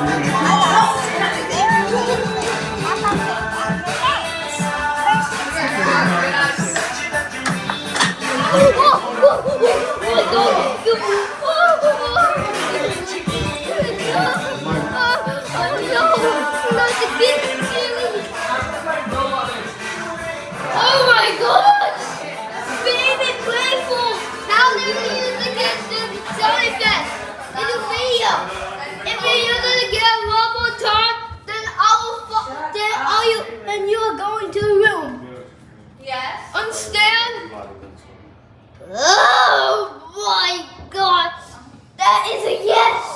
Oh my gosh! Baby playful! Now they're gonna use the kids to sound effects in the video. If you're gonna get one more time, then then you are going to the room. Yes. Understand? Oh my god! That is a yes!